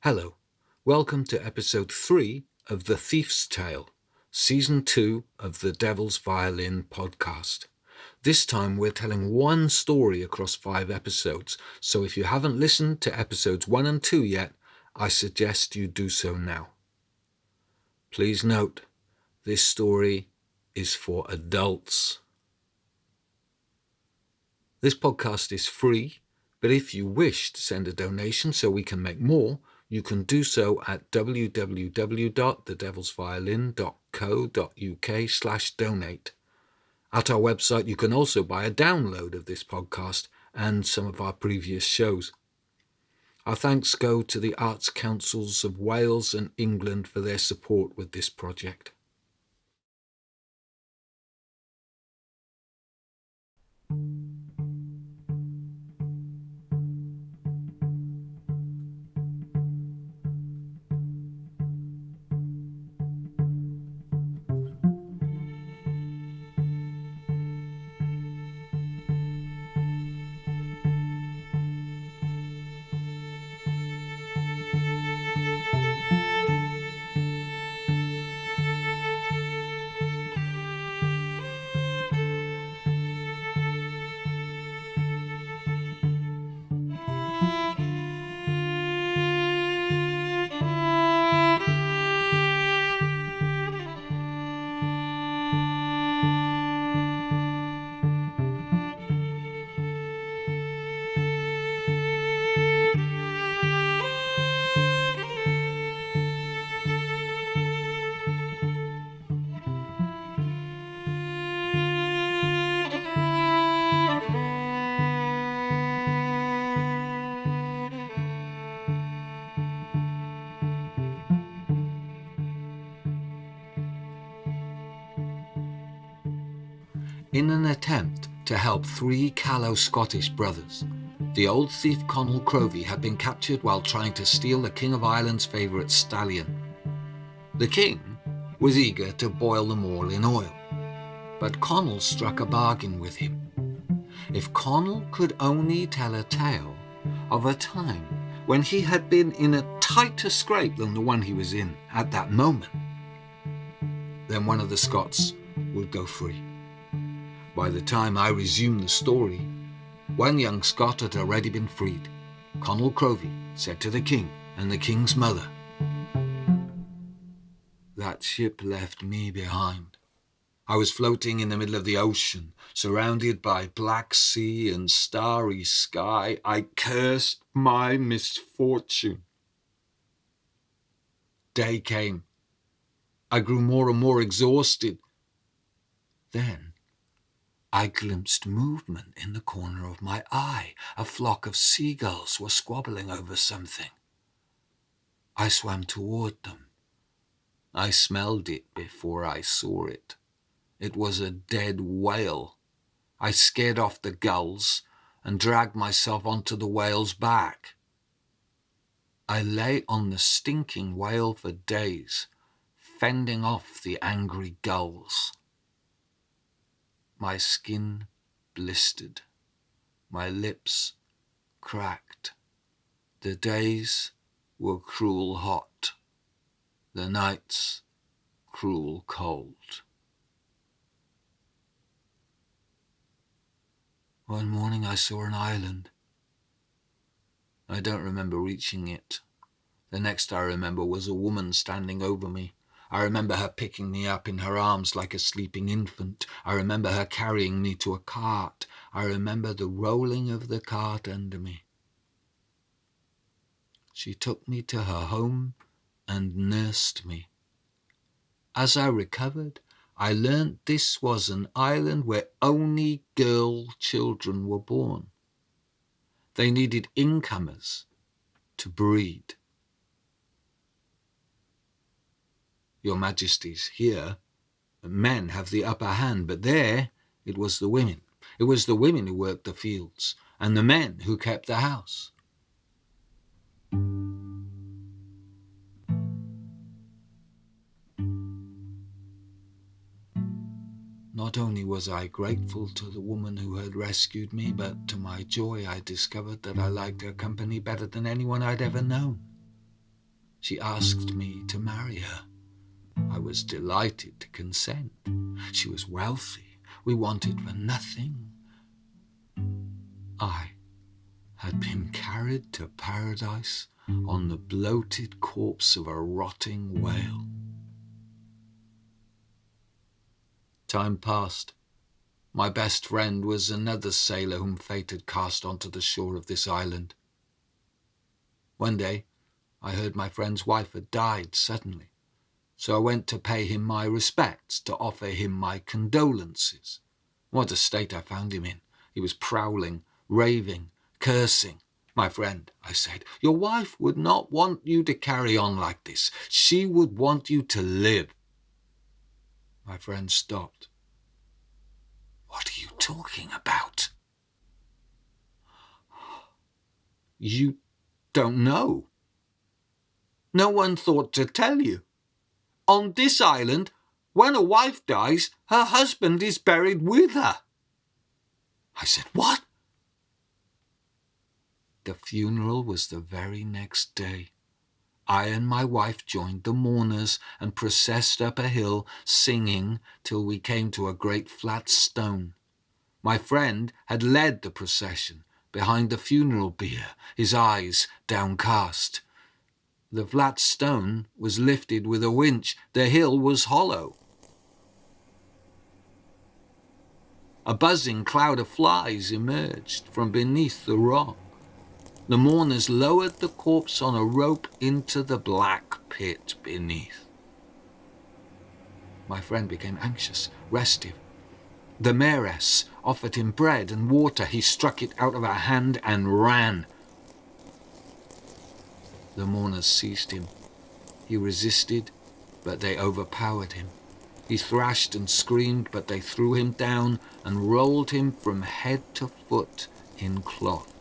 Hello, welcome to episode 3 of The Thief's Tale, season 2 of the Devil's Violin podcast. This time we're telling one story across 5 episodes, so if you haven't listened to episodes 1 and 2 yet, I suggest you do so now. Please note, this story is for adults. This podcast is free, but if you wish to send a donation so we can make more, you can do so at www.thedevilsviolin.co.uk/donate. At our website, you can also buy a download of this podcast and some of our previous shows. Our thanks go to the Arts Councils of Wales and England for their support with this project. In an attempt to help 3 callow Scottish brothers, the old thief Conall Crovey had been captured while trying to steal the King of Ireland's favourite stallion. The king was eager to boil them all in oil, but Conall struck a bargain with him. If Conall could only tell a tale of a time when he had been in a tighter scrape than the one he was in at that moment, then one of the Scots would go free. By the time I resumed the story, one young Scot had already been freed. Conall Crovey said to the king and the king's mother, "That ship left me behind. I was floating in the middle of the ocean, surrounded by black sea and starry sky. I cursed my misfortune. Day came. I grew more and more exhausted. Then I glimpsed movement in the corner of my eye. A flock of seagulls were squabbling over something. I swam toward them. I smelled it before I saw it. It was a dead whale. I scared off the gulls and dragged myself onto the whale's back. I lay on the stinking whale for days, fending off the angry gulls. My skin blistered, my lips cracked. The days were cruel hot, the nights cruel cold. One morning I saw an island. I don't remember reaching it. The next I remember was a woman standing over me. I remember her picking me up in her arms like a sleeping infant. I remember her carrying me to a cart. I remember the rolling of the cart under me. She took me to her home and nursed me. As I recovered, I learnt this was an island where only girl children were born. They needed incomers to breed. Your Majesties, here, men have the upper hand, but there it was the women. It was the women who worked the fields, and the men who kept the house. Not only was I grateful to the woman who had rescued me, but to my joy I discovered that I liked her company better than anyone I'd ever known. She asked me to marry her. I was delighted to consent. She was wealthy. We wanted for nothing. I had been carried to paradise on the bloated corpse of a rotting whale. Time passed. My best friend was another sailor whom fate had cast onto the shore of this island. One day, I heard my friend's wife had died suddenly, so I went to pay him my respects, to offer him my condolences. What a state I found him in. He was prowling, raving, cursing. "My friend," I said, "your wife would not want you to carry on like this. She would want you to live." My friend stopped. "What are you talking about?" "You don't know. No one thought to tell you. On this island, when a wife dies, her husband is buried with her." I said, "What?" The funeral was the very next day. I and my wife joined the mourners and processed up a hill, singing, till we came to a great flat stone. My friend had led the procession behind the funeral bier, his eyes downcast. The flat stone was lifted with a winch. The hill was hollow. A buzzing cloud of flies emerged from beneath the rock. The mourners lowered the corpse on a rope into the black pit beneath. My friend became anxious, restive. The mayoress offered him bread and water. He struck it out of her hand and ran. The mourners seized him. He resisted, but they overpowered him. He thrashed and screamed, but they threw him down and rolled him from head to foot in cloth.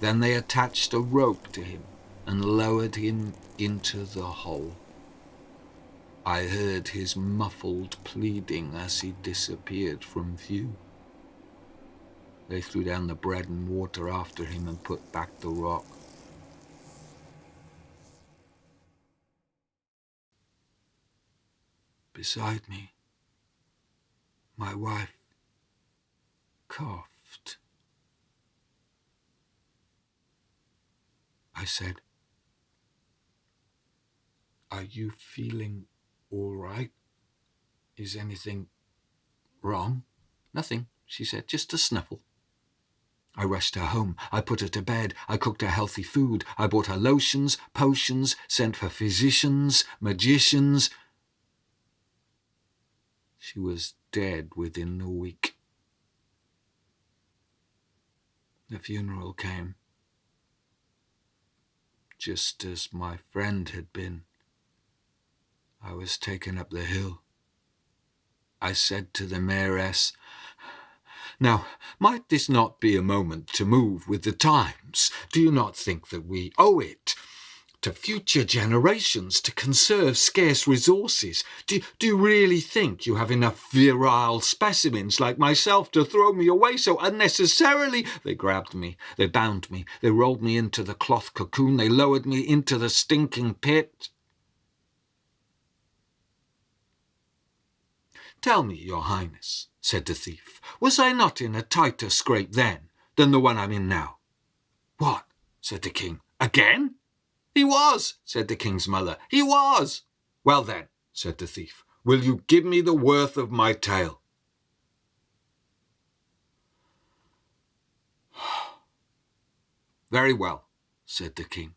Then they attached a rope to him and lowered him into the hole. I heard his muffled pleading as he disappeared from view. They threw down the bread and water after him and put back the rock. Beside me, my wife coughed. I said, "Are you feeling all right? Is anything wrong?" "Nothing," she said, "just a snuffle." I rushed her home. I put her to bed. I cooked her healthy food. I bought her lotions, potions, sent for physicians, magicians. She was dead within a week. The funeral came, just as my friend had been. I was taken up the hill. I said to the mayoress, "Now, might this not be a moment to move with the times? Do you not think that we owe it to future generations to conserve scarce resources? Do you really think you have enough virile specimens like myself to throw me away so unnecessarily?" They grabbed me, they bound me, they rolled me into the cloth cocoon, they lowered me into the stinking pit. "Tell me, your highness," said the thief, "was I not in a tighter scrape then than the one I'm in now?" "What?" said the king. "Again?" "He was," said the king's mother. "He was." "Well then," said the thief, "will you give me the worth of my tale?" "Very well," said the king.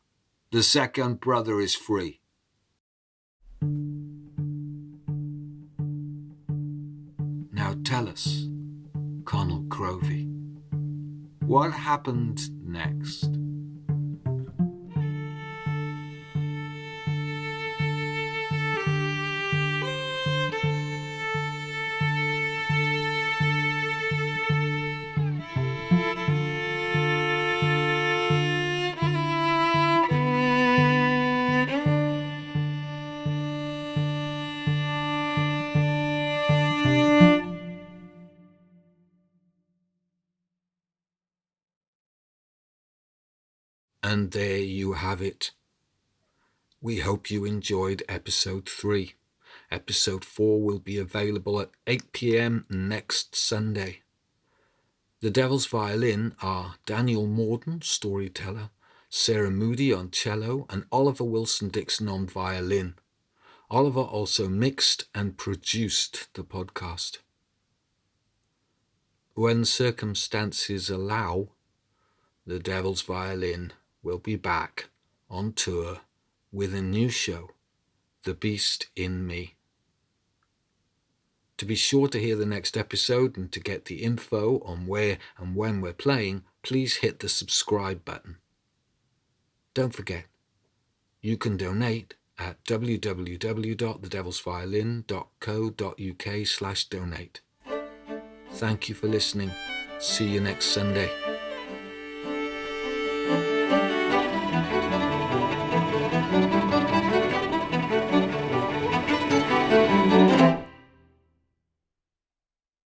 "The second brother is free." Now tell us, Connell Crovey, what happened next? And there you have it. We hope you enjoyed episode 3. Episode 4 will be available at 8 p.m. next Sunday. The Devil's Violin are Daniel Morden, storyteller, Sarah Moody on cello, and Oliver Wilson-Dickson on violin. Oliver also mixed and produced the podcast. When circumstances allow, the Devil's Violin will be back on tour with a new show, The Beast in Me. To be sure to hear the next episode and to get the info on where and when we're playing, please hit the subscribe button. Don't forget, you can donate at www.thedevilsviolin.co.uk/donate. Thank you for listening. See you next Sunday.